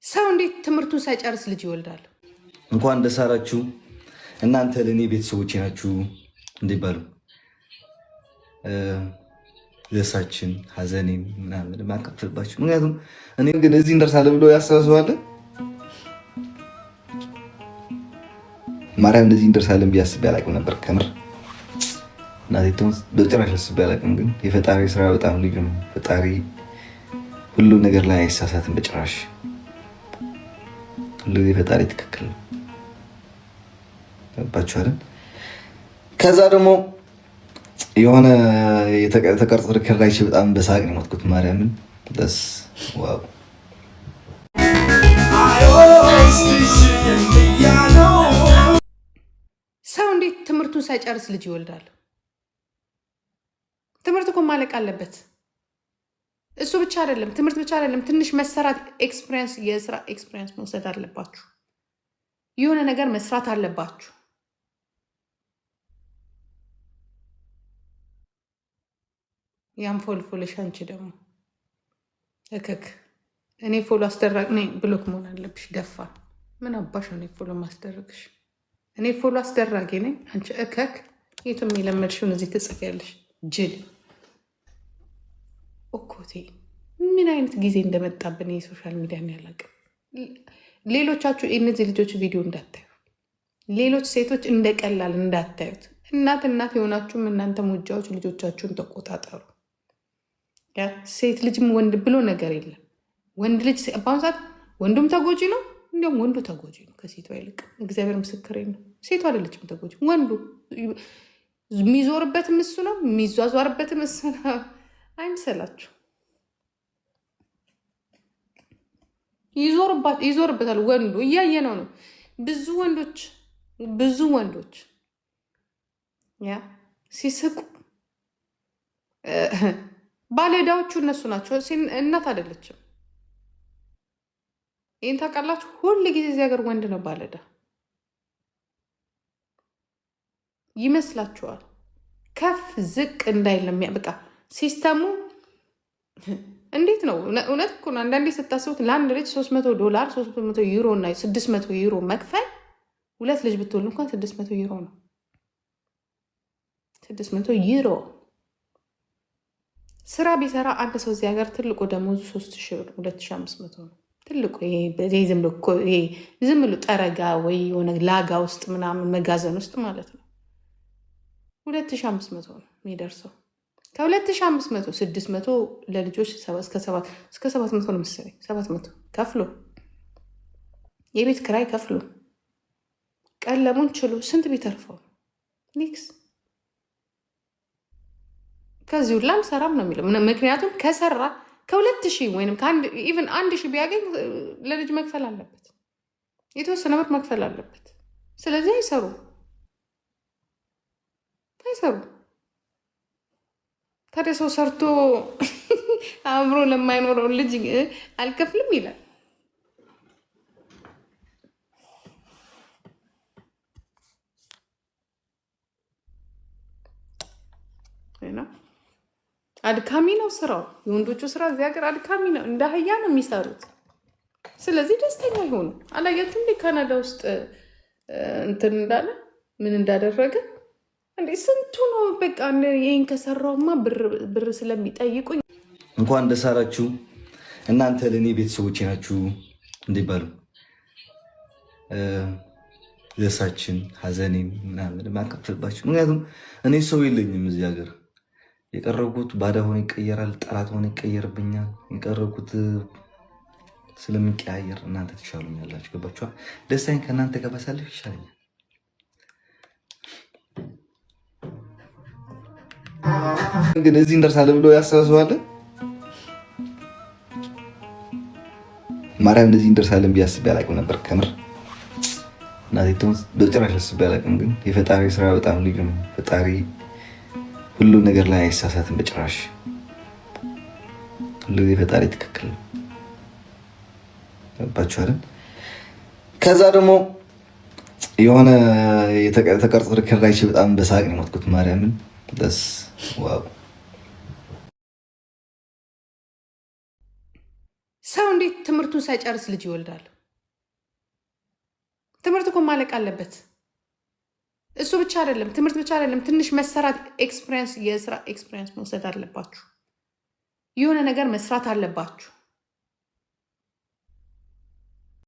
ሰው እንዴት ትምህርቱን ሳይጨርስ ልጅ ይወልዳል? እንኳን ደስ አላችሁ እናንተ ለእኔ ቤተሰቦቼ ናችሁ እንዲባሉ ደሳችን ሀዘኔም ምናምን ማካፈልባችሁ። ምክንያቱም እኔ ግን እዚህ እንደርሳለን ብሎ ያሰበሰዋለ ማርያም እንደዚህ እንደርሳለን ብዬ አስቤ አላውቅም ነበር። ከምር እናቴ በጭራሽ አስቤ አላውቅም። ግን የፈጣሪ ስራ በጣም ልዩ ነው። ፈጣሪ ሁሉ ነገር ላይ አይሳሳትም በጭራሽ። ሁሉ የፈጣሪ ትክክል ነው። ገባችኋል? ከዛ ደግሞ የሆነ የተቀርጾ ሪከርዳይች በጣም በሳቅ ነው የሞትኩት። ማርያምን ደስ ዋው። ሰው እንዴት ትምህርቱን ሳይጨርስ ልጅ ይወልዳል? ትምህርት እኮ ማለቅ አለበት። እሱ ብቻ አይደለም፣ ትምህርት ብቻ አይደለም። ትንሽ መሰራት ኤክስፒሪየንስ፣ የስራ ኤክስፒሪየንስ መውሰድ አለባችሁ። የሆነ ነገር መስራት አለባችሁ። ያም ፎልፎልሽ አንቺ ደግሞ እከክ እኔ ፎሎ አስደራግ ነኝ ብሎክ መሆን አለብሽ። ደፋ ምን አባሽ እኔ ፎሎ ማስደረግሽ? እኔ ፎሎ አስደራጊ ነኝ። አንቺ እከክ የቱም የለመድሽውን እዚህ ትጽፊያለሽ። ጅል ኦኮቴ ምን አይነት ጊዜ እንደመጣብን የሶሻል ሚዲያ ያላቅ። ሌሎቻችሁ እነዚህ ልጆች ቪዲዮ እንዳታዩ፣ ሌሎች ሴቶች እንደቀላል እንዳታዩት። እናት የሆናችሁም እናንተ ሙጃዎች ልጆቻችሁን ተቆጣጠሩ። ሴት ልጅም ወንድ ብሎ ነገር የለም። ወንድ ልጅ በአሁኑ ሰዓት ወንዱም ተጎጂ ነው። እንዲሁም ወንዱ ተጎጂ ነው ከሴቷ ይልቅ። እግዚአብሔር ምስክሬ ነው። ሴቷ አይደለችም ተጎጂ፣ ወንዱ የሚዞርበትም እሱ ነው፣ የሚዟዟርበትም እሱ ነው። አይምሰላችሁ። ይዞርበታል ወንዱ። እያየ ነው። ብዙ ወንዶች ያ ሲስቁ ባለዕዳዎቹ እነሱ ናቸው። እናት አይደለችም። ይህን ታውቃላችሁ። ሁል ጊዜ እዚህ ሀገር ወንድ ነው ባለዕዳ ይመስላችኋል። ከፍ ዝቅ እንዳይለም በቃ ሲስተሙ እንዴት ነው? እውነት እኮ ነው። አንዳንዴ ስታስቡት ለአንድ ልጅ $300 300 ዩሮ እና 600 ዩሮ መክፈል፣ ሁለት ልጅ ብትወልዱ እንኳን 600 ዩሮ ነው። 600 ዩሮ ስራ ቢሰራ አንድ ሰው እዚህ ሀገር ትልቁ ደሞዙ 3000 ብር 2500 ነው። ትልቁ ዝም ብሎ ጠረጋ ወይ የሆነ ላጋ ውስጥ ምናምን መጋዘን ውስጥ ማለት ነው 2500 ነው የሚደርሰው። ከ2500 600 ለልጆች እስከ 700 ነው መሰለኝ። 700 ከፍሎ የቤት ክራይ ከፍሎ ቀለሙን ችሎ ስንት ቢተርፈው ኒክስ። ከዚህ ሁላ አልሰራም ነው የሚለው። ምክንያቱም ከሰራ ከ2000 ወይም ኢቨን 1000 ቢያገኝ ለልጅ መክፈል አለበት፣ የተወሰነ ብር መክፈል አለበት። ስለዚህ አይሰሩ ታዲያ ሰው ሰርቶ አእምሮ ለማይኖረው ልጅ አልከፍልም ይላል። አድካሚ ነው ስራው። የወንዶቹ ስራ እዚህ ሀገር አድካሚ ነው። እንደ አህያ ነው የሚሰሩት። ስለዚህ ደስተኛ ይሆኑ። አላያችሁ እንዴ ካናዳ ውስጥ እንትን እንዳለ ምን እንዳደረገ እንዴ? ስንቱ ነው በቃ ይህን ከሰራውማ ብር ስለሚጠይቁኝ። እንኳን ደስ አላችሁ እናንተ ለእኔ ቤተሰቦቼ ናችሁ እንዲባሉ ደሳችን ሀዘኔም ምናምን ማካፈልባችሁ። ምክንያቱም እኔ ሰው የለኝም እዚህ ሀገር። የቀረብኩት ባዳ ሆነ ይቀየራል፣ ጠላት ሆነ ይቀየርብኛል። የቀረብኩት ስለሚቀያየር እናንተ ትሻሉኛላችሁ። ገባችኋል? ደስታዬን ከእናንተ ጋር ባሳልፍ ይሻለኛል። ግን እዚህ እንደርሳለን ብሎ ያሰበሰዋለ ማርያም እንደዚህ እንደርሳለን ብዬ አስቤ አላውቅም ነበር። ከምር እናቴ በጭራሽ አስቤ አላውቅም። ግን የፈጣሪ ስራ በጣም ልዩ ነው። ፈጣሪ ሁሉ ነገር ላይ አይሳሳትም በጭራሽ። ሁሉ የፈጣሪ ትክክል ነው። ገባችኋል? ከዛ ደግሞ የሆነ የተቀርጾ ሪከርዳይች በጣም በሳቅ ነው የሞትኩት። ማርያምን ደስ ዋው። ሰው እንዴት ትምህርቱን ትምህርቱን ሳይጨርስ ልጅ ይወልዳል። ትምህርት እኮ ማለቅ አለበት። እሱ ብቻ አይደለም፣ ትምህርት ብቻ አይደለም፣ ትንሽ መሰራት ኤክስፒሪየንስ፣ የስራ ኤክስፒሪየንስ መውሰድ አለባችሁ። የሆነ ነገር መስራት አለባችሁ።